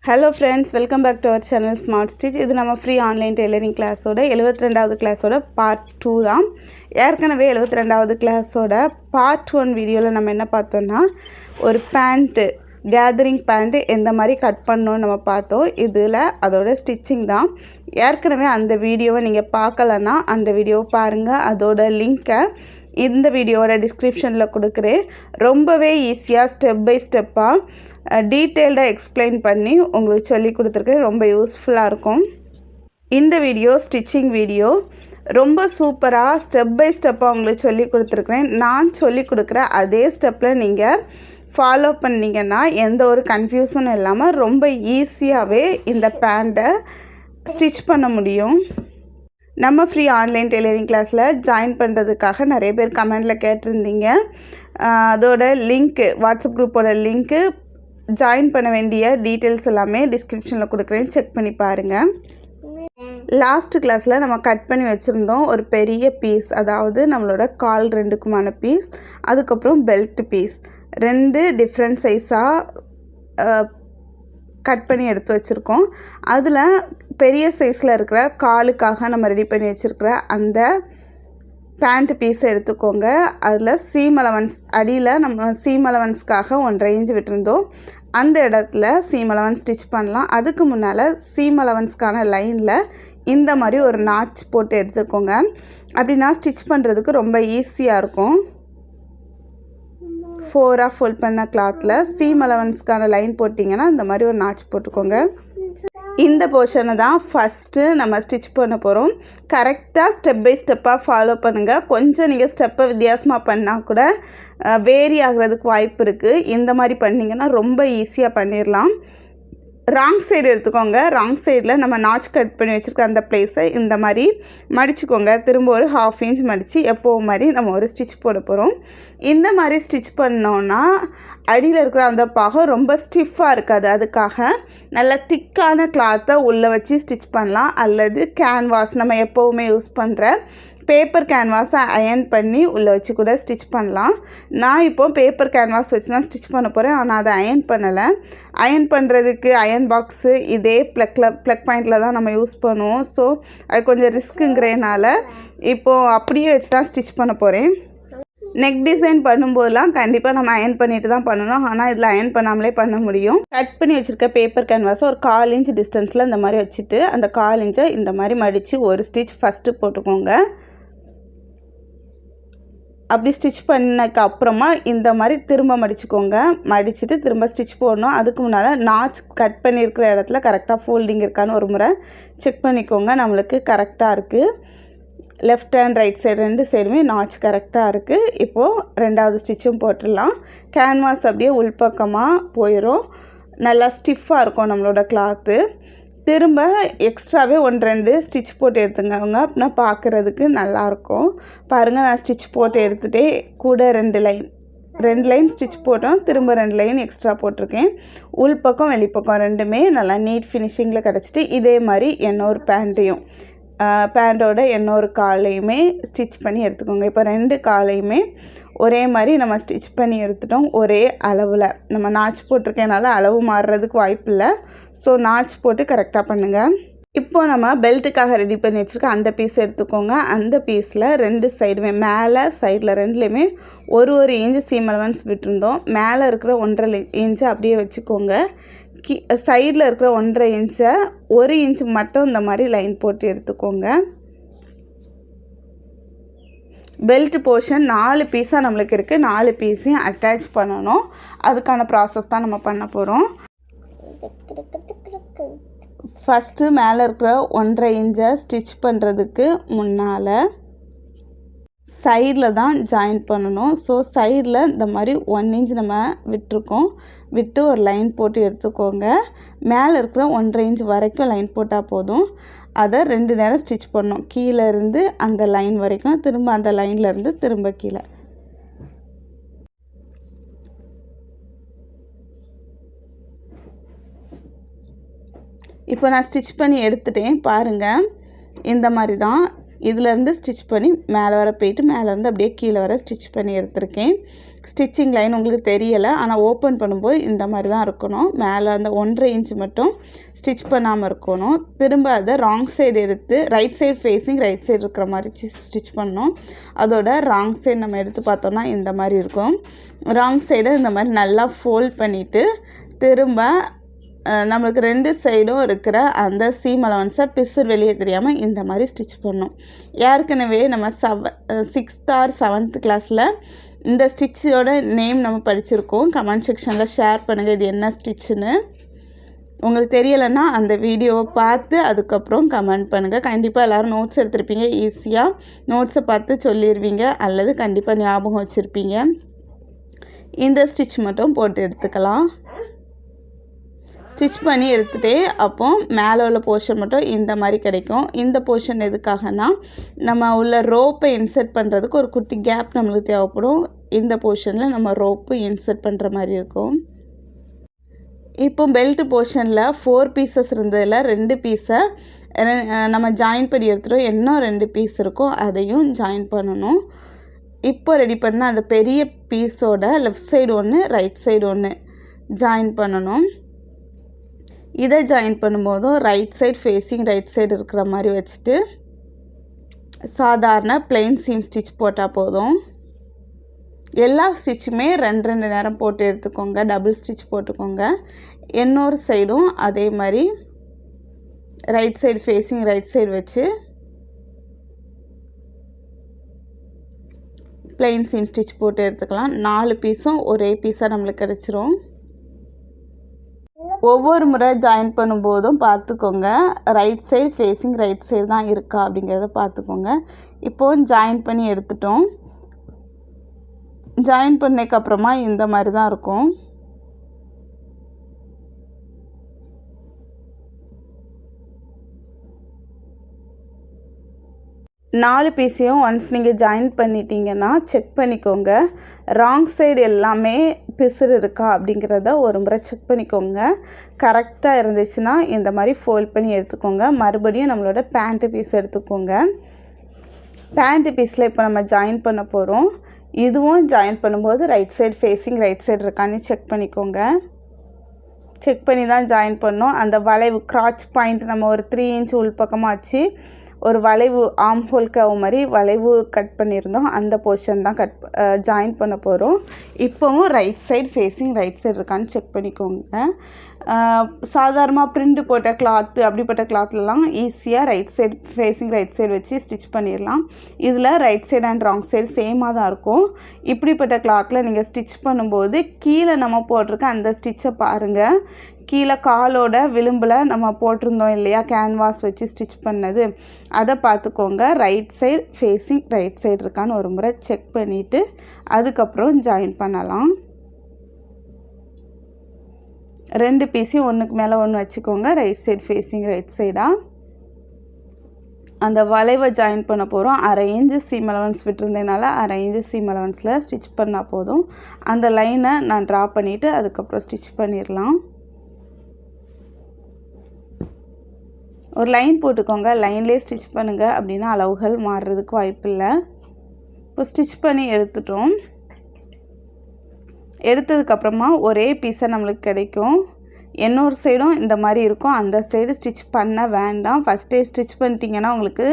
Hello friends, welcome back to our channel Smart Stitch. இது நம்ம free online tailoring class ஓட 72வது class ஓட part 2 தான். ஏற்கனவே 72வது class ஓட part 1 வீடியோல நம்ம என்ன பார்த்தோம்னா ஒரு pant gathering pant எந்த மாதிரி கட் பண்ணனும் நம்ம பார்த்தோம். இதுல அதோட ஸ்டிச்சிங் தான். ஏற்கனவே அந்த வீடியோவை நீங்க பார்க்கலனா அந்த வீடியோ பாருங்க. அதோட லிங்கை இந்த வீடியோவோட டிஸ்கிரிப்ஷன்ல கொடுக்கிறேன். ரொம்பவே ஈஸியா ஸ்டெப் பை ஸ்டெப்பா டீடைல்டா எக்ஸ்பிளைன் பண்ணி உங்களுக்கு சொல்லி கொடுத்திருக்கேன். ரொம்ப யூஸ்ஃபுல்லா இருக்கும். இந்த வீடியோ ஸ்டிச்சிங் வீடியோ ரொம்ப சூப்பரா ஸ்டெப் பை ஸ்டெப்பா உங்களுக்கு சொல்லி கொடுத்திருக்கேன். நான் சொல்லி கொடுக்கிற அதே ஸ்டெப்ல நீங்க ஃபாலோ பண்ணீங்கன்னா எந்த ஒரு கன்ஃபியூஷனும் இல்லாம ரொம்ப ஈஸியாவே இந்த பேண்டை ஸ்டிச் பண்ண முடியும். நம்ம ஃப்ரீ ஆன்லைன் டெய்லரிங் கிளாஸில் ஜாயின் பண்ணுறதுக்காக நிறைய பேர் கமெண்டில் கேட்டிருந்தீங்க. அதோட லிங்க்கு வாட்ஸ்அப் குரூப்போட லிங்க்கு ஜாயின் பண்ண வேண்டிய டீட்டெயில்ஸ் எல்லாமே டிஸ்கிரிப்ஷனில் கொடுக்குறேன், செக் பண்ணி பாருங்கள். லாஸ்ட் கிளாஸில் நம்ம கட் பண்ணி வச்சுருந்தோம் ஒரு பெரிய பீஸ், அதாவது நம்மளோட கால் ரெண்டுக்குமான பீஸ், அதுக்கப்புறம் பெல்ட் பீஸ், ரெண்டு டிஃப்ரெண்ட் சைஸாக கட் பண்ணி எடுத்து வச்சுருக்கோம். அதில் பெரிய சைஸில் இருக்கிற காலுக்காக நம்ம ரெடி பண்ணி வச்சுருக்கிற அந்த பேண்ட் பீஸை எடுத்துக்கோங்க. அதில் சீம் அலவன்ஸ் அடியில் நம்ம சீம் அலவன்ஸ்க்காக 1.5 இன்ச் விட்டுருந்தோம். அந்த இடத்துல சீம் அலவன்ஸ் ஸ்டிச் பண்ணலாம். அதுக்கு முன்னால் சீம் அலவன்ஸ்க்கான லைனில் இந்த மாதிரி ஒரு நாட்ச் போட்டு எடுத்துக்கோங்க. அப்படின்னா ஸ்டிச் பண்ணுறதுக்கு ரொம்ப ஈஸியாக இருக்கும். 4ஆக ஃபோல்ட் பண்ண கிளாத்தில் சீம் அலவன்ஸ்க்கான லைன் போட்டிங்கன்னா இந்த மாதிரி ஒரு நாட்ச் போட்டுக்கோங்க. இந்த போர்ஷனை தான் ஃபஸ்ட்டு நம்ம ஸ்டிச் பண்ண போகிறோம். கரெக்டாக ஸ்டெப் பை ஸ்டெப்பாக ஃபாலோ பண்ணுங்கள். கொஞ்சம் நீங்கள் ஸ்டெப்பை வித்தியாசமாக பண்ணால் கூட வேரி ஆகிறதுக்கு வாய்ப்பு இருக்குது. இந்த மாதிரி பண்ணிங்கன்னா ரொம்ப ஈஸியாக பண்ணிடலாம். ராங் சைடு எடுத்துக்கோங்க. ராங் சைடில் நம்ம நாட்ச் கட் பண்ணி வச்சுருக்க அந்த ப்ளேஸை இந்த மாதிரி மடிச்சுக்கோங்க. திரும்ப ஒரு 1/2 இன்ச் மடித்து எப்போவும் மாதிரி நம்ம ஒரு ஸ்டிச் போட போகிறோம். இந்த மாதிரி ஸ்டிச் பண்ணோன்னா அடியில் இருக்கிற அந்த பாகம் ரொம்ப ஸ்டிஃபாக இருக்காது. அதுக்காக நல்ல திக்கான கிளாத்தை உள்ளே வச்சு ஸ்டிச் பண்ணலாம். அல்லது கேன்வாஸ் நம்ம எப்போவுமே யூஸ் பண்ணுற பேப்பர் கேன்வாஸை அயர்ன் பண்ணி உள்ளே வச்சு கூட ஸ்டிச் பண்ணலாம். நான் இப்போது பேப்பர் கேன்வாஸ் வச்சு தான் ஸ்டிச் பண்ண போகிறேன். ஆனால் அதை அயர்ன் பண்ணலை. அயர்ன் பண்ணுறதுக்கு அயர்ன் பாக்ஸு இதே ப்ளக் பாயிண்டில் தான் நம்ம யூஸ் பண்ணுவோம். ஸோ அது கொஞ்சம் ரிஸ்க்குங்கிறதுனால இப்போது அப்படியே வச்சு தான் ஸ்டிச் பண்ண போகிறேன். நெக் டிசைன் பண்ணும்போதெல்லாம் கண்டிப்பாக நம்ம அயர்ன் பண்ணிட்டு தான் பண்ணணும். ஆனால் இதில் அயர்ன் பண்ணாமலே பண்ண முடியும். கட் பண்ணி வச்சுருக்க பேப்பர் கேன்வாஸை ஒரு 1/4 இன்ச் டிஸ்டன்ஸில் இந்த மாதிரி வச்சுட்டு அந்த 1/4 இன்ச்சை இந்த மாதிரி மடித்து ஒரு ஸ்டிச் ஃபஸ்ட்டு போட்டுக்கோங்க. அப்படி ஸ்டிச் பண்ணதுக்கு அப்புறமா இந்த மாதிரி திரும்ப மடிச்சுக்கோங்க. மடிச்சுட்டு திரும்ப ஸ்டிச் போடணும். அதுக்கு முன்னால் நாட்ச் கட் பண்ணியிருக்கிற இடத்துல கரெக்டாக ஃபோல்டிங் இருக்கான்னு ஒரு முறை செக் பண்ணிக்கோங்க. நம்மளுக்கு கரெக்டாக இருக்குது. லெஃப்ட் அண்ட் ரைட் சைடு ரெண்டு சைடுமே நாட்ச் கரெக்டாக இருக்குது. இப்போது ரெண்டாவது ஸ்டிச்சும் போட்டுடலாம். கேன்வாஸ் அப்படியே உள்பக்கமாக போயிடும். நல்லா ஸ்டிஃபாக இருக்கும் நம்மளோட கிளாத்து. திரும்ப எக்ஸ்ட்ராவே 1-2 ஸ்டிச் போட்டு எடுத்துக்கோங்க. அப்படின்னா பார்க்குறதுக்கு நல்லாயிருக்கும். பாருங்கள், நான் ஸ்டிச் போட்டு எடுத்துகிட்டே கூட 2 லைன் ஸ்டிச் போட்டோம். திரும்ப 2 லைன் எக்ஸ்ட்ரா போட்டிருக்கேன். உள்பக்கம் வெளிப்பக்கம் ரெண்டுமே நல்லா நீட் ஃபினிஷிங்கில் கிடச்சிட்டு இதே மாதிரி இன்னொரு பேண்ட்டோட இன்னொரு காலையுமே ஸ்டிச் பண்ணி எடுத்துக்கோங்க. இப்போ 2 காலையுமே ஒரே மாதிரி நம்ம ஸ்டிச் பண்ணி எடுத்துட்டோம். ஒரே அளவில் நம்ம நாட்ச் போட்டிருக்கனால அளவு மாறுறதுக்கு வாய்ப்பு இல்லை. ஸோ நாட்ச் போட்டு கரெக்டாக பண்ணுங்கள். இப்போ நம்ம பெல்ட்டுக்காக ரெடி பண்ணி வச்சுருக்க அந்த பீஸ் எடுத்துக்கோங்க. அந்த பீஸில் 2 சைடுமே மேலே சைடில் ரெண்டுலேயுமே ஒரு இன்ச்சு சீம் அலவன்ஸ் விட்டுருந்தோம். மேலே இருக்கிற 1.5 இன்ச்சு அப்படியே வச்சுக்கோங்க. சைடில் இருக்கிற 1.5 இன்ச்சை 1 இன்ச்சு மட்டும் இந்த மாதிரி லைன் போட்டு எடுத்துக்கோங்க. பெல்ட் போர்ஷன் 4 பீஸாக நம்மளுக்கு இருக்குது. 4 பீஸையும் அட்டாச் பண்ணணும். அதுக்கான ப்ராசஸ் தான் நம்ம பண்ண போகிறோம். ஃபஸ்ட்டு மேலே இருக்கிற 1.5 இன்ச்சை ஸ்டிச் பண்ணுறதுக்கு முன்னால் சைடில் தான் ஜாயின் பண்ணணும். ஸோ சைடில் இந்த மாதிரி 1 இன்ச் நம்ம விட்டு ஒரு லைன் போட்டு எடுத்துக்கோங்க. மேலே இருக்கிற 1.5 இன்ச் வரைக்கும் லைன் போட்டால் போதும். அதை 2 நேரம் ஸ்டிச் பண்ணணும். கீழே இருந்து அந்த லைன் வரைக்கும், திரும்ப அந்த லைன்லேருந்து திரும்ப கீழே. இப்போ நான் ஸ்டிச் பண்ணி எடுத்துட்டேன். பாருங்கள், இந்த மாதிரி தான் இதிலேருந்து ஸ்டிச் பண்ணி மேலே வர போயிட்டு மேலேருந்து அப்படியே கீழே வர ஸ்டிச் பண்ணி எடுத்திருக்கேன். ஸ்டிச்சிங் லைன் உங்களுக்கு தெரியலை, ஆனால் ஓப்பன் பண்ணும்போது இந்த மாதிரி தான் இருக்கணும். மேலே அந்த 1.5 இன்ச் மட்டும் ஸ்டிச் பண்ணாமல் இருக்கணும். திரும்ப அதை ராங் சைடு எடுத்து right side facing right side இருக்கிற மாதிரி ஸ்டிச் பண்ணணும். அதோட ராங் சைடு நம்ம எடுத்து பார்த்தோன்னா இந்த மாதிரி இருக்கும். ராங் சைடை இந்த மாதிரி நல்லா ஃபோல்ட் பண்ணிவிட்டு திரும்ப நம்மளுக்கு 2 சைடும் இருக்கிற அந்த சீம் அலவன்ஸை பிசுறு வெளியே தெரியாமல் இந்த மாதிரி ஸ்டிச் பண்ணணும். ஏற்கனவே நம்ம 6th or 7th கிளாஸில் இந்த ஸ்டிச்சோட நேம் நம்ம படிச்சிருக்கோம். கமெண்ட் செக்ஷனில் ஷேர் பண்ணுங்கள் இது என்ன ஸ்டிச்சுன்னு. உங்களுக்கு தெரியலைன்னா அந்த வீடியோவை பார்த்து அதுக்கப்புறம் கமெண்ட் பண்ணுங்கள். கண்டிப்பாக எல்லோரும் நோட்ஸ் எடுத்துருப்பீங்க, ஈஸியாக நோட்ஸை பார்த்து சொல்லிடுவீங்க அல்லது கண்டிப்பாக ஞாபகம் வச்சுருப்பீங்க. இந்த ஸ்டிச் மட்டும் போட்டு எடுத்துக்கலாம். ஸ்டிச் பண்ணி எடுத்துகிட்டே அப்போ மேலே உள்ள போர்ஷன் மட்டும் இந்த மாதிரி கிடைக்கும். இந்த போர்ஷன் எதுக்காகனா நம்ம உள்ள ரோப்பை இன்சர்ட் பண்ணுறதுக்கு ஒரு குட்டி கேப் நம்மளுக்கு தேவைப்படும். இந்த போர்ஷனில் நம்ம ரோப்பு இன்சர்ட் பண்ணுற மாதிரி இருக்கும். இப்போ பெல்ட் போர்ஷனில் 4 பீசஸ் இருந்ததில் 2 பீஸை நம்ம ஜாயின் பண்ணி எடுத்துகிட்டோம். இன்னும் 2 பீஸ் இருக்கும், அதையும் ஜாயின் பண்ணணும். இப்போ ரெடி பண்ண அந்த பெரிய பீஸோட லெஃப்ட் சைடு ஒன்று ரைட் சைடு ஒன்று ஜாயின் பண்ணணும். இதை ஜாயின் பண்ணும்போதும் right side facing right side இருக்கிற மாதிரி வச்சுட்டு சாதாரண பிளெயின் சீம் ஸ்டிச் போட்டால் போதும். எல்லா ஸ்டிச்சுமே 2 நேரம் போட்டு எடுத்துக்கோங்க. டபுள் ஸ்டிச் போட்டுக்கோங்க. இன்னொரு சைடும் அதே மாதிரி right side facing right side வச்சு பிளெயின் சீம் ஸ்டிச் போட்டு எடுத்துக்கலாம். 4 பீஸும் ஒரே பீஸாக நம்மளுக்கு கிடச்சிரும். ஒவ்வொரு முறை ஜாயின் பண்ணும்போதும் பார்த்துக்கோங்க, right side facing right side தான் இருக்கா அப்படிங்கிறத பார்த்துக்கோங்க. இப்போது ஜாயின் பண்ணி எடுத்துட்டோம். ஜாயின் பண்ணதுக்கப்புறமா இந்த மாதிரி தான் இருக்கும். நாலு பீஸையும் ஒன்ஸ் நீங்கள் ஜாயின் பண்ணிட்டீங்கன்னா செக் பண்ணிக்கோங்க. ராங் சைடு எல்லாமே பிசுறு இருக்கா அப்படிங்கிறத ஒரு முறை செக் பண்ணிக்கோங்க. கரெக்டாக இருந்துச்சுன்னா இந்த மாதிரி ஃபோல்ட் பண்ணி எடுத்துக்கோங்க. மறுபடியும் நம்மளோட பேண்ட்டு பீஸ் எடுத்துக்கோங்க. பேண்ட்டு பீஸில் இப்போ நம்ம ஜாயின் பண்ண போகிறோம். இதுவும் ஜாயின் பண்ணும்போது right side facing right side இருக்கான்னு செக் பண்ணிக்கோங்க. செக் பண்ணி தான் ஜாயின் பண்ணோம். அந்த வளைவு கிராச் பாயிண்ட் நம்ம ஒரு 3 இன்ச் உள்பக்கமாக வச்சு ஒரு வளைவு ஆம் ஹோல் கவ் மாதிரி வளைவு கட் பண்ணியிருந்தோம். அந்த போர்ஷன் தான் ஜாயின் பண்ண போகிறோம். இப்போவும் right side facing right side இருக்கான்னு செக் பண்ணிக்கோங்க. சாதாரணமாக பிரிண்ட் போட்ட கிளாத்து அப்படிப்பட்ட கிளாத்லலாம் ஈஸியாக right side facing right side வச்சு ஸ்டிச் பண்ணிடலாம். இதில் right side and wrong side சேமாக தான் இருக்கும். இப்படிப்பட்ட கிளாத்தில் நீங்கள் ஸ்டிச் பண்ணும்போது கீழே நம்ம போட்டிருக்க அந்த ஸ்டிச்சை பாருங்கள். கீழே காலோட விளிம்பில் நம்ம போட்டிருந்தோம் இல்லையா, கேன்வாஸ் வச்சு ஸ்டிச் பண்ணது, அதை பார்த்துக்கோங்க. Right side facing right side இருக்கான்னு ஒரு முறை செக் பண்ணிவிட்டு அதுக்கப்புறம் ஜாயின் பண்ணலாம். 2 பீஸையும் ஒன்றுக்கு மேலே ஒன்று வச்சுக்கோங்க. ரைட் சைடு ஃபேஸிங் ரைட் சைடாக அந்த வளைவை ஜாயின் பண்ண போகிறோம். 1/2 இன்ச்சு சீம் அலவன்ஸ் விட்டுருந்ததுனால 1/2 இன்ச்சு சீம் அலவன்ஸில் ஸ்டிச் பண்ணால் போதும். அந்த லைனை நான் ட்ரா பண்ணிவிட்டு அதுக்கப்புறம் ஸ்டிச் பண்ணிடலாம். ஒரு லைன் போட்டுக்கோங்க. லைன்லேயே ஸ்டிச் பண்ணுங்கள், அப்படின்னா அளவுகள் மாறுறதுக்கு வாய்ப்பு இல்லை. இப்போ ஸ்டிச் பண்ணி எடுத்துட்டோம். எடுத்ததுக்கப்புறமா ஒரே பீஸை நம்மளுக்கு கிடைக்கும். இன்னொரு சைடும் இந்த மாதிரி இருக்கும். அந்த சைடு ஸ்டிச் பண்ண வேண்டாம். ஃபஸ்ட்டே ஸ்டிச் பண்ணிட்டீங்கன்னா உங்களுக்கு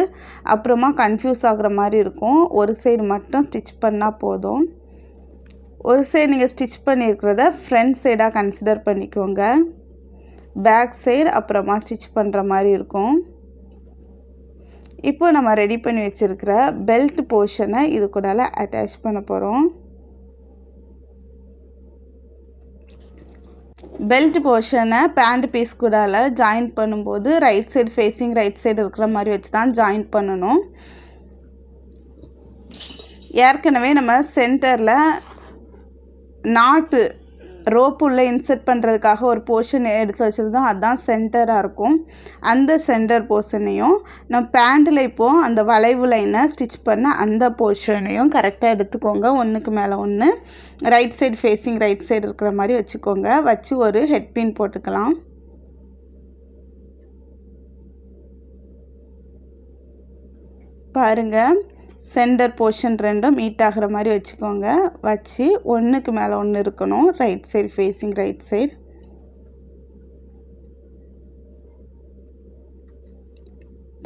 அப்புறமா கன்ஃபியூஸ் ஆகுற மாதிரி இருக்கும். ஒரு சைடு மட்டும் ஸ்டிச் பண்ணால் போதும். ஒரு சைடு நீங்கள் ஸ்டிச் பண்ணியிருக்கிறத ஃப்ரண்ட் சைடாக கன்சிடர் பண்ணிக்கோங்க. பேக் சைடு அப்புறமா ஸ்டிச் பண்ணுற மாதிரி இருக்கும். இப்போ நம்ம ரெடி பண்ணி வச்சுருக்கிற பெல்ட் போர்ஷனை இது கூட அட்டாச் பண்ண போகிறோம். பெல்ட் போர்ஷனை பேண்ட் பீஸ் கூட ஜாயின் பண்ணும்போது right side facing right side இருக்கிற மாதிரி வச்சு தான் ஜாயின் பண்ணணும். ஏற்கனவே நம்ம சென்டரில் நாட்டு ரோப்பு உள்ளே இன்சர்ட் பண்ணுறதுக்காக ஒரு போர்ஷன் எடுத்து வச்சுருந்தோம். அதுதான் சென்டராக இருக்கும். அந்த சென்டர் போர்ஷனையும் நம்ம பேண்ட்டில் இப்போது அந்த வளைவு லைனை ஸ்டிச் பண்ண அந்த போர்ஷனையும் கரெக்டாக எடுத்துக்கோங்க. ஒன்றுக்கு மேலே ஒன்று right side facing right side இருக்கிற மாதிரி வச்சுக்கோங்க. வச்சு ஒரு ஹெட் பின் போட்டுக்கலாம். பாருங்கள், சென்டர் போர்ஷன் ரெண்டும் மீட் ஆகிற மாதிரி வச்சுக்கோங்க. வச்சு ஒன்றுக்கு மேலே ஒன்று இருக்கணும். Right side facing right side.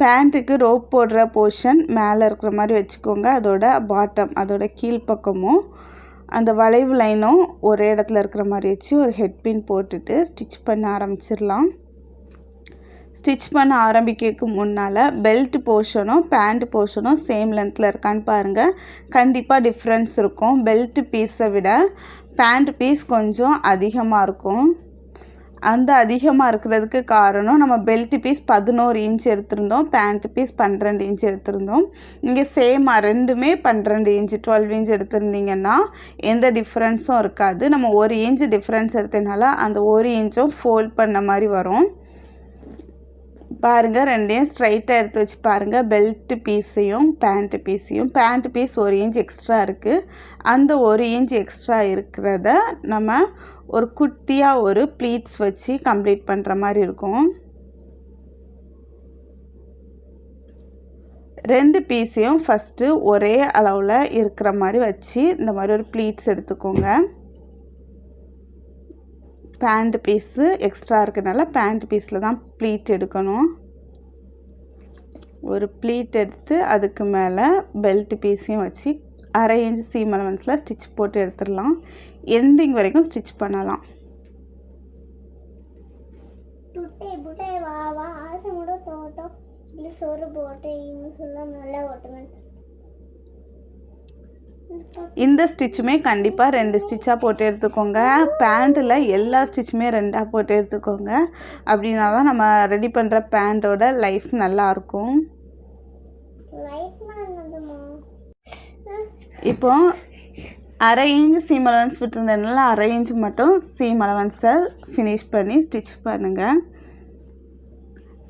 பேண்ட்டுக்கு ரோப் போடுற போர்ஷன் மேலே இருக்கிற மாதிரி வச்சுக்கோங்க. அதோட பாட்டம், அதோட கீழ்ப்பக்கமும் அந்த வளைவு லைனும் ஒரே இடத்துல இருக்கிற மாதிரி வச்சு ஒரு ஹெட்பின் போட்டுட்டு ஸ்டிச் பண்ண ஆரம்பிச்சிடலாம். ஸ்டிச் பண்ண ஆரம்பிக்கிறதுக்கு முன்னால் பெல்ட் போர்ஷனும் பேண்ட் போர்ஷனும் சேம் லென்த்தில் இருக்கான்னு பாருங்கள். கண்டிப்பாக டிஃப்ரென்ஸ் இருக்கும். பெல்ட் பீஸை விட பேண்ட் பீஸ் கொஞ்சம் அதிகமாக இருக்கும். அந்த அதிகமாக இருக்கிறதுக்கு காரணம், நம்ம பெல்ட் பீஸ் 11 இன்ச் எடுத்திருந்தோம், பேண்ட் பீஸ் 12 இன்ச் எடுத்திருந்தோம். இங்கே சேமாக ரெண்டுமே 12 இன்ச் 12 இன்ச் எடுத்திருந்தீங்கன்னா எந்த டிஃப்ரென்ஸும் இருக்காது. நம்ம 1 இன்ச் டிஃப்ரென்ஸ் எடுத்ததுனால அந்த 1 இன்ச்சும் ஃபோல்ட் பண்ண மாதிரி வரும். பாருங்கள், ரெண்டையும் ஸ்ட்ரைட்டாக எடுத்து வச்சு பாருங்கள். பெல்ட் பீஸையும் பேண்ட் பீஸையும், பேண்ட் பீஸ் 1 இன்ச் எக்ஸ்ட்ரா இருக்குது. அந்த 1 இன்ச் எக்ஸ்ட்ரா இருக்கிறத நம்ம ஒரு குட்டியாக ஒரு ப்ளீட்ஸ் வச்சு கம்ப்ளீட் பண்ணுற மாதிரி இருக்கும். 2 பீஸையும் ஃபஸ்ட்டு ஒரே அளவில் இருக்கிற மாதிரி வச்சு இந்த மாதிரி ஒரு ப்ளீட்ஸ் எடுத்துக்கோங்க. பேண்ட் பீஸு எக்ஸ்ட்ரா இருக்கிறதுனால பேண்ட் பீஸில் தான் ப்ளீட் எடுக்கணும். ஒரு ப்ளீட் எடுத்து அதுக்கு மேலே பெல்ட் பீஸையும் வச்சு 1/2 இன்ச் சீம் அலவன்ஸில் ஸ்டிச் போட்டு எடுத்துடலாம். எண்டிங் வரைக்கும் ஸ்டிச் பண்ணலாம். இந்த ஸ்டிச்சுமே கண்டிப்பாக 2 ஸ்டிச்சாக போட்டு எடுத்துக்கோங்க. பேண்ட்டில் எல்லா ஸ்டிச்சுமே 2ஆக போட்டு எடுத்துக்கோங்க. அப்படின்னா தான் நம்ம ரெடி பண்ணுற பேண்ட்டோட லைஃப் நல்லாயிருக்கும். இப்போ 1/2 இன்ச் சீம் அலவன்ஸ் விட்டுருந்ததுனால 1/2 இன்ச் மட்டும் சீம் அலவன்ஸை ஃபினிஷ் பண்ணி ஸ்டிச் பண்ணுங்கள்.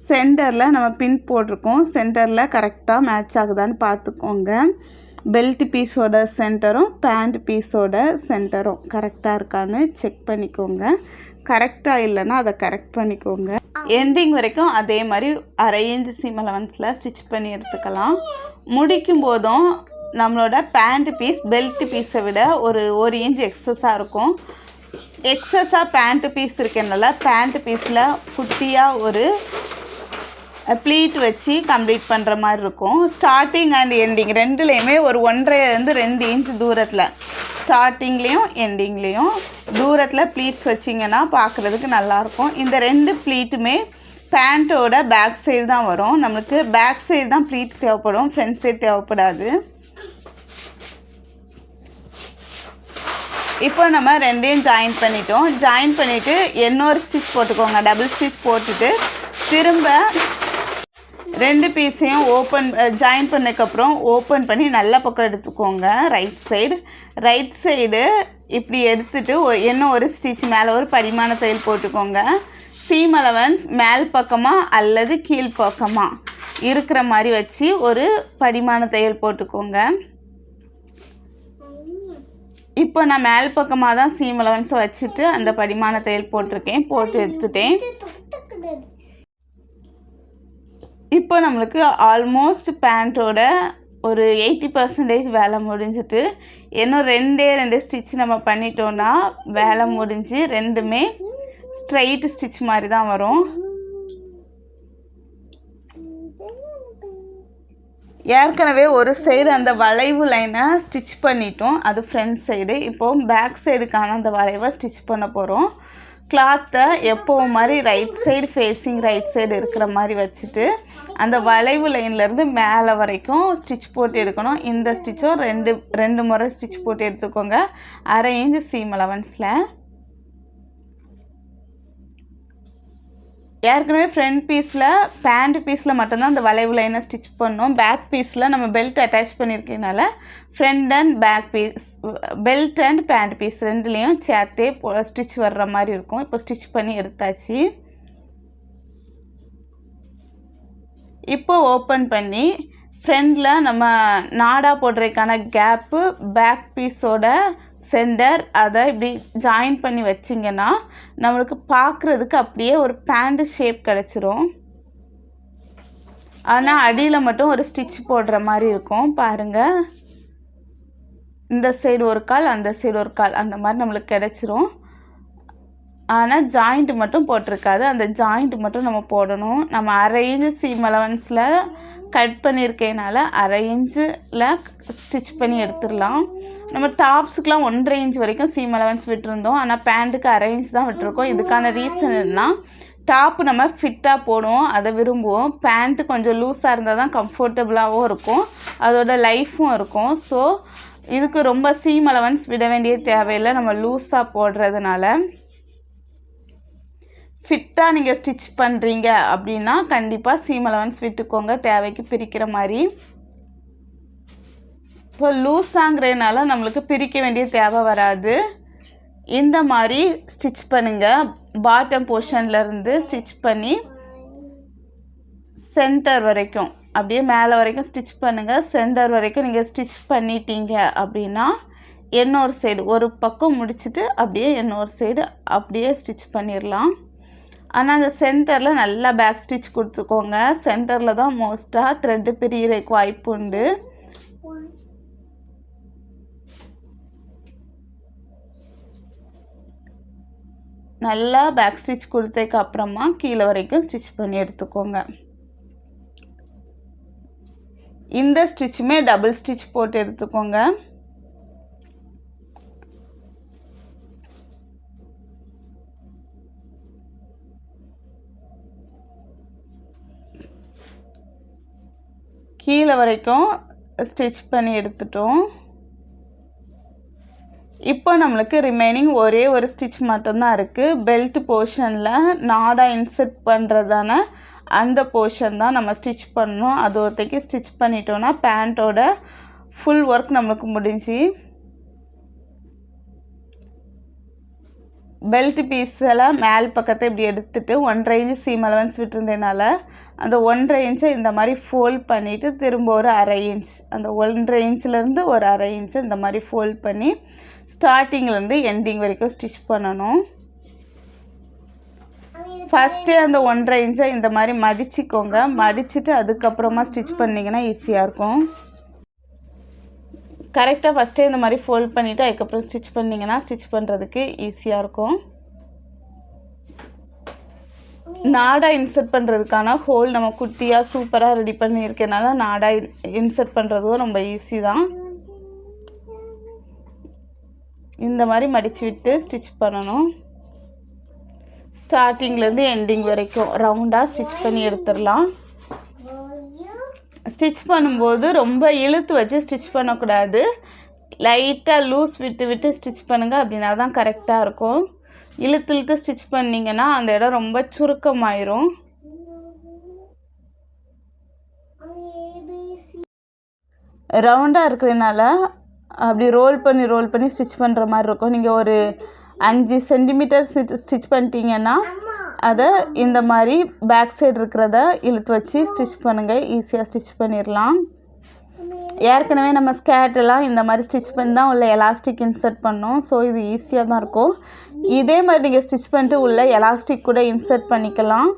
சென்டரில் நம்ம பின் போட்டிருக்கோம். சென்டரில் கரெக்டாக மேட்ச் ஆகுதான்னு பார்த்துக்கோங்க. பெல்ட் பீஸோட சென்டரும் பேண்ட் பீஸோட சென்டரும் கரெக்டாக இருக்கான்னு செக் பண்ணிக்கோங்க. கரெக்டாக இல்லைன்னா அதை கரெக்ட் பண்ணிக்கோங்க. எண்டிங் வரைக்கும் அதே மாதிரி 1/2 இன்ச் சீம் அலவன்ஸில் ஸ்டிச் பண்ணி எடுத்துக்கலாம். முடிக்கும் போதும் நம்மளோட பேண்ட் பீஸ் பெல்ட் பீஸை விட ஒரு 1 இன்ச் எக்ஸஸாக இருக்கும். எக்ஸஸாக பேண்ட் பீஸ் இருக்கனால பேண்ட் பீஸில் குட்டியாக ஒரு ப்ளீட் வச்சு கம்ப்ளீட் பண்ணுற மாதிரி இருக்கும். ஸ்டார்டிங் அண்ட் எண்டிங் ரெண்டுலேயுமே ஒரு 1.5 to 2 இன்ச் தூரத்தில், ஸ்டார்டிங்லேயும் எண்டிங்லேயும் தூரத்தில் ப்ளீட்ஸ் வச்சிங்கன்னா பார்க்குறதுக்கு நல்லாயிருக்கும். இந்த 2 ப்ளீட்டுமே பேண்ட்டோட பேக் சைடு தான் வரும். நம்மளுக்கு பேக் சைடு தான் ப்ளீட் தேவைப்படும், ஃப்ரண்ட் சைடு தேவைப்படாது. இப்போ நம்ம ரெண்டையும் ஜாயின் பண்ணிட்டோம். ஜாயின் பண்ணிவிட்டு இன்னொரு ஸ்டிச் போட்டுக்கோங்க. டபுள் ஸ்டிச் போட்டுட்டு திரும்ப 2 பீஸையும் ஜாயின் பண்ணதுக்கப்புறம் ஓப்பன் பண்ணி நல்ல பக்கம் எடுத்துக்கோங்க. ரைட் சைடு இப்படி எடுத்துகிட்டு இன்னும் ஒரு ஸ்டிச் மேலே ஒரு படிமான தையல் போட்டுக்கோங்க. சீம் அலவன்ஸ் மேல் பக்கமாக அல்லது கீழ் பக்கமாக இருக்கிற மாதிரி வச்சு ஒரு படிமான தையல் போட்டுக்கோங்க. இப்போ நான் மேல் பக்கமாக தான் சீம் அலவன்ஸை வச்சுட்டு அந்த படிமான தையல் போட்டிருக்கேன், போட்டு எடுத்துட்டேன். இப்போ நம்மளுக்கு ஆல்மோஸ்ட் பேண்ட்டோட ஒரு 80% வேலை முடிஞ்சிட்டு இன்னும் 2 ஸ்டிச் நம்ம பண்ணிட்டோன்னா வேலை முடிஞ்சு ரெண்டுமே ஸ்ட்ரைட் ஸ்டிச் மாதிரி தான் வரும். ஏற்கனவே ஒரு சைடு அந்த வளைவு லைனை ஸ்டிச் பண்ணிட்டோம், அது ஃப்ரண்ட் சைடு. இப்போது பேக் சைடுக்கான அந்த வளைவை ஸ்டிச் பண்ண போகிறோம். கிளாத்தை எப்போவும் மாதிரி right side facing right side இருக்கிற மாதிரி வச்சுட்டு அந்த வளைவு லைன்லேருந்து மேலே வரைக்கும் ஸ்டிச் போட்டு எடுக்கணும். இந்த ஸ்டிச்சும் ரெண்டு முறை ஸ்டிச் போட்டு எடுத்துக்கோங்க 1/2 இன்ச் சீம் அலவன்ஸில். ஏற்கனவே ஃப்ரண்ட் பீஸில் பேண்ட் பீஸில் மட்டும்தான் அந்த வளைவு லைனை ஸ்டிச் பண்ணோம். பேக் பீஸில் நம்ம பெல்ட் அட்டாச் பண்ணியிருக்கனால front and back piece, belt and pant piece ரெண்டுலேயும் சேர்த்தே ஸ்டிச் வர்ற மாதிரி இருக்கும். இப்போ ஸ்டிச் பண்ணி எடுத்தாச்சு. இப்போ ஓப்பன் பண்ணி ஃப்ரண்டில் நம்ம நாடா போடுறதுக்கான கேப்பு பேக் பீஸோட சென்டர் அதை இப்படி ஜாயின் பண்ணி வச்சிங்கன்னா நம்மளுக்கு பார்க்குறதுக்கு அப்படியே ஒரு பேண்ட் ஷேப் கிடச்சிரும். ஆனால் அடியில் மட்டும் ஒரு ஸ்டிச் போடுற மாதிரி இருக்கும் பாருங்கள். இந்த சைடு ஒரு கால், அந்த சைடு ஒரு கால், அந்த மாதிரி நம்மளுக்கு கிடச்சிரும். ஆனால் ஜாயிண்ட் மட்டும் போட்டிருக்காது, அந்த ஜாயிண்ட் மட்டும் நம்ம போடணும். நம்ம அரை இன்ச்சு சீம் அலவன்ஸில் கட் பண்ணியிருக்கனால அரை இன்ச்சில் ஸ்டிச் பண்ணி எடுத்துடலாம். நம்ம டாப்ஸுக்கெலாம் 1.5 இன்ச் வரைக்கும் சீம் அலவன்ஸ் விட்டுருந்தோம், ஆனால் பேண்ட்டுக்கு அரை இன்ச் தான் விட்டுருக்கோம். இதுக்கான ரீசன் என்ன, டாப்பு நம்ம ஃபிட்டாக போடுவோம், அதை விரும்புவோம். பேண்ட்டு கொஞ்சம் லூஸாக இருந்தால் தான் கம்ஃபர்டபுளாகவும் இருக்கும், அதோட லைஃப்பும் இருக்கும். ஸோ இதுக்கு ரொம்ப சீம் அலவன்ஸ் விட வேண்டிய தேவையில்லை, நம்ம லூஸாக போடுறதுனால. ஃபிட்டாக நீங்கள் ஸ்டிச் பண்ணுறீங்க அப்படின்னா கண்டிப்பாக சீம் அலவன்ஸ் விட்டுக்கோங்க, தேவைக்கு பிரிக்கிற மாதிரி. இப்போ லூஸாங்கிறதுனால நம்மளுக்கு பிரிக்க வேண்டிய தேவை வராது. இந்த மாதிரி ஸ்டிச் பண்ணுங்கள். பாட்டம் போர்ஷன்லேருந்து ஸ்டிச் பண்ணி சென்டர் வரைக்கும் அப்படியே மேலே வரைக்கும் ஸ்டிச் பண்ணுங்கள். சென்டர் வரைக்கும் நீங்கள் ஸ்டிச் பண்ணிட்டீங்க அப்படின்னா இன்னொரு சைடு ஒரு பக்கம் முடிச்சுட்டு அப்படியே இன்னொரு சைடு அப்படியே ஸ்டிச் பண்ணிடலாம். ஆனால் அந்த சென்டரில் நல்லா பேக் ஸ்டிச் கொடுத்துக்கோங்க. சென்டரில் தான் மோஸ்ட்டாக த்ரெட்டு பிரியறதுக்கு வாய்ப்பு உண்டு. நல்லா பேக் ஸ்டிச் கொடுத்ததுக்கு அப்புறமா கீழே வரைக்கும் ஸ்டிச் பண்ணி எடுத்துக்கோங்க. இந்த ஸ்டிச்சுமே டபுள் ஸ்டிச் போட்டு எடுத்துக்கோங்க. கீழே வரைக்கும் ஸ்டிச் பண்ணி எடுத்துட்டோம். இப்போ நம்மளுக்கு ரிமைனிங் ஒரே ஒரு ஸ்டிச் மட்டும்தான் இருக்குது. பெல்ட் போர்ஷனில் நாடா இன்சர்ட் பண்ணுறதான அந்த போர்ஷன் தான் நம்ம ஸ்டிச் பண்ணணும். அது ஒருத்தைக்கு ஸ்டிச் பண்ணிட்டோன்னா பேண்ட்டோட ஃபுல் ஒர்க் நம்மளுக்கு முடிஞ்சு. பெல்ட் பீஸெல்லாம் மேல் பக்கத்தை இப்படி எடுத்துகிட்டு 1.5 இன்ச்சு சீம் அலவன்ஸ் விட்டுருந்ததுனால அந்த 1.5 இன்ச்சை இந்த மாதிரி ஃபோல்ட் பண்ணிவிட்டு திரும்ப ஒரு அரை இன்ச், அந்த 1.5 இன்ச்சிலேருந்து ஒரு அரை இன்ச்சு இந்த மாதிரி ஃபோல்ட் பண்ணி ஸ்டார்டிங்லேருந்து எண்டிங் வரைக்கும் ஸ்டிச் பண்ணணும். ஃபஸ்ட்டு அந்த 1.5 இன்ச்சை இந்த மாதிரி மடிச்சிக்கோங்க. மடிச்சுட்டு அதுக்கப்புறமா ஸ்டிச் பண்ணிங்கன்னா ஈஸியாக இருக்கும். கரெக்டாக ஃபஸ்ட்டே இந்த மாதிரி ஃபோல்ட் பண்ணிவிட்டு அதுக்கப்புறம் ஸ்டிச் பண்ணிங்கன்னா ஸ்டிச் பண்ணுறதுக்கு ஈஸியாக இருக்கும். நாடா இன்சர்ட் பண்ணுறதுக்கான ஹோல் நம்ம குட்டியாக சூப்பராக ரெடி பண்ணியிருக்கனால நாடா இன்சர்ட் பண்ணுறதும் ரொம்ப ஈஸி தான். இந்த மாதிரி மடித்து விட்டு ஸ்டிச் பண்ணணும். ஸ்டார்டிங்லேருந்து எண்டிங் வரைக்கும் ரவுண்டாக ஸ்டிச் பண்ணி எடுத்துடலாம். ஸ்டிச் பண்ணும்போது ரொம்ப இழுத்து வச்சு ஸ்டிச் பண்ணக்கூடாது, லைட்டாக லூஸ் விட்டு விட்டு ஸ்டிச் பண்ணுங்கள், அப்படின்னா தான் கரெக்டாக இருக்கும். இழுத்து இழுத்து ஸ்டிச் பண்ணிங்கன்னா அந்த இடம் ரொம்ப சுருக்கமாயிரும். ரவுண்டாக இருக்கிறதுனால அப்படி ரோல் பண்ணி ஸ்டிச் பண்ணுற மாதிரி இருக்கும். நீங்கள் ஒரு 5 சென்டிமீட்டர் ஸ்டிச் பண்ணிட்டீங்கன்னா அதை இந்த மாதிரி பேக் சைடு இருக்கிறத இழுத்து வச்சு ஸ்டிச் பண்ணுங்கள், ஈஸியாக ஸ்டிச் பண்ணிடலாம். ஏற்கனவே நம்ம ஸ்கேர்ட்டெல்லாம் இந்த மாதிரி ஸ்டிச் பண்ணி தான் உள்ள எலாஸ்டிக் இன்சர்ட் பண்ணோம். ஸோ இது ஈஸியாக தான் இருக்கும். இதே மாதிரி நீங்கள் ஸ்டிச் பண்ணிட்டு உள்ள எலாஸ்டிக் கூட இன்சர்ட் பண்ணிக்கலாம்.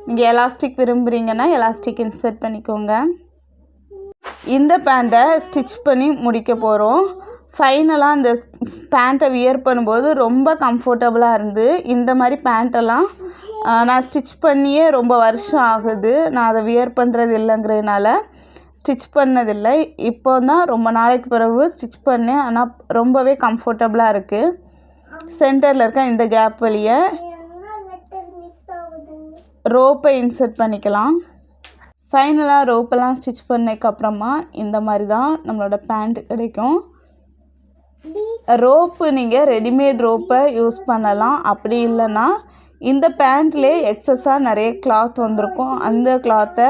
நீங்கள் எலாஸ்டிக் விரும்புகிறீங்கன்னா எலாஸ்டிக் இன்சர்ட் பண்ணிக்கோங்க. இந்த பேண்ட்டை ஸ்டிச் பண்ணி முடிக்க போகிறோம். ஃபைனலாக அந்த பேண்ட்டை வியர் பண்ணும்போது ரொம்ப கம்ஃபர்டபுளாக இருந்து, இந்த மாதிரி பேண்ட்டெல்லாம் நான் ஸ்டிச் பண்ணியே ரொம்ப வருஷம் ஆகுது. நான் அதை வியர் பண்ணுறது இல்லைங்கிறதுனால ஸ்டிச் பண்ணதில்லை. இப்போ தான் ரொம்ப நாளைக்கு பிறகு ஸ்டிச் பண்ணேன். ஆனால் ரொம்பவே கம்ஃபர்டபுளாக இருக்குது. சென்டரில் இருக்க இந்த கேப் வழியை ரோப்பை இன்சர்ட் பண்ணிக்கலாம். ஃபைனலாக ரோப்பெல்லாம் ஸ்டிச் பண்ணதுக்கப்புறமா இந்த மாதிரி தான் நம்மளோட பேண்ட் கிடைக்கும். ரோப்பு நீங்கள் ரெடிமேட் ரோப்பை யூஸ் பண்ணலாம். அப்படி இல்லைன்னா இந்த பேண்ட்லேயே எக்ஸஸாக நிறைய கிளாத் வந்திருக்கும், அந்த கிளாத்தை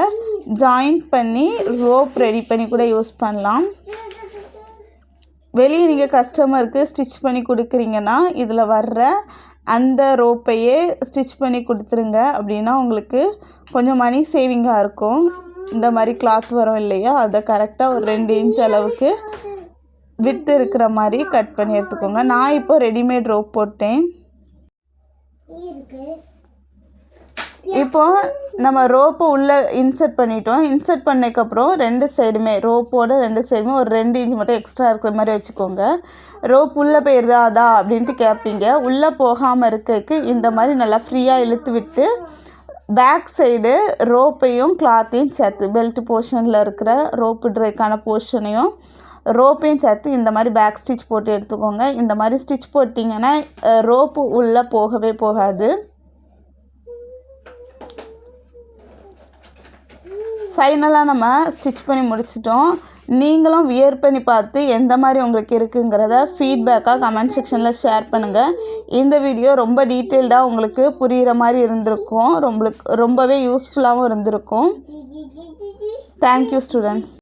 ஜாயிண்ட் பண்ணி ரோப் ரெடி பண்ணி கூட யூஸ் பண்ணலாம். வெளியே நீங்கள் கஸ்டமருக்கு ஸ்டிச் பண்ணி கொடுக்குறீங்கன்னா இதில் வர்ற அந்த ரோப்பையே ஸ்டிச் பண்ணி கொடுத்துருங்க. அப்படின்னா உங்களுக்கு கொஞ்சம் மணி சேவிங்காக இருக்கும். இந்த மாதிரி கிளாத் வரும் இல்லையா, அதை கரெக்டாக ஒரு 2 இன்ச் அளவுக்கு விட்டு இருக்கிற மாதிரி கட் பண்ணி எடுத்துக்கோங்க. நான் இப்போ ரெடிமேட் ரோப் போட்டேன். இப்போது நம்ம ரோப்பை உள்ளே இன்சர்ட் பண்ணிட்டோம். இன்சர்ட் பண்ணதுக்கப்புறம் 2 சைடுமே ரோப்போட 2 சைடுமே ஒரு 2 இன்ச் மட்டும் எக்ஸ்ட்ரா இருக்கிற மாதிரி வச்சுக்கோங்க. ரோப் உள்ளே போயிருதாதா அப்படின்ட்டு கேட்பீங்க. உள்ளே போகாமல் இருக்கிறதுக்கு இந்த மாதிரி நல்லா ஃப்ரீயாக இழுத்து விட்டு பேக் சைடு ரோப்பையும் கிளாத்தையும் சேர்த்து பெல்ட் போர்ஷனில் இருக்கிற ரோப்பு ட்ரைக்கான போர்ஷனையும் ரோப்பையும் சேர்த்து இந்த மாதிரி பேக் ஸ்டிச் போட்டு எடுத்துக்கோங்க. இந்த மாதிரி ஸ்டிச் போட்டிங்கன்னா ரோப்பு உள்ளே போகவே போகாது. ஃபைனலாக நம்ம ஸ்டிச் பண்ணி முடிச்சிட்டோம். நீங்களும் வியர் பண்ணி பார்த்து எந்த மாதிரி உங்களுக்கு இருக்குங்கிறத ஃபீட்பேக்காக கமெண்ட் செக்ஷனில் ஷேர் பண்ணுங்கள். இந்த வீடியோ ரொம்ப டீட்டெயில்டாக உங்களுக்கு புரிகிற மாதிரி இருந்திருக்கும். ரொம்பவே யூஸ்ஃபுல்லாகவும் இருந்திருக்கும். Thank you students.